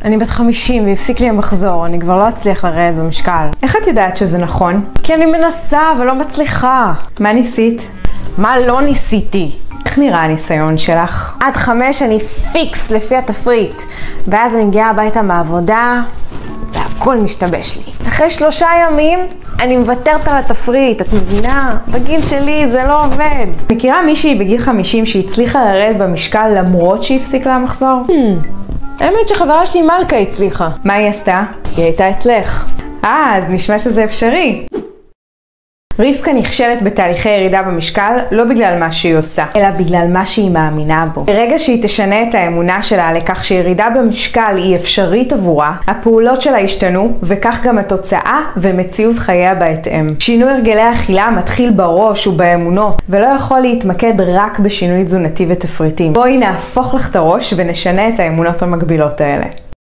אני בת 50 והפסיק לי המחזור, אני כבר לא אצליח לרדת במשקל. איך את יודעת שזה נכון? כי אני מנסה ולא מצליחה. מה ניסית? מה לא ניסיתי? איך נראה הניסיון שלך? עד 5 אני פיקס לפי התפריט, ואז אני מגיעה הביתה מהעבודה והכל משתבש לי. אחרי 3 ימים אני מוותרת על התפריט, את מבינה? בגיל שלי זה לא עובד. מכירה מישהי בגיל 50 שהצליחה לרדת במשקל למרות שהפסיק לה המחזור? האמת שחברה שלי מלכה הצליחה. מה היא עשתה? היא הייתה אצלך. אז נשמע שזה אפשרי. רבקה נכשלת בתהליכי ירידה במשקל לא בגלל מה שהיא עושה, אלא בגלל מה שהיא מאמינה בו. ברגע שהיא תשנה את האמונה שלה לכך שירידה במשקל היא אפשרית עבורה, הפעולות שלה ישתנו, וכך גם התוצאה ומציאות חייה בהתאם. שינוי הרגלי אכילה מתחיל בראש ובאמונות, ולא יכול להתמקד רק בשינוי תזונתי ותפריטים. בואי נהפוך לך את הראש ונשנה את האמונות המקבילות האלה.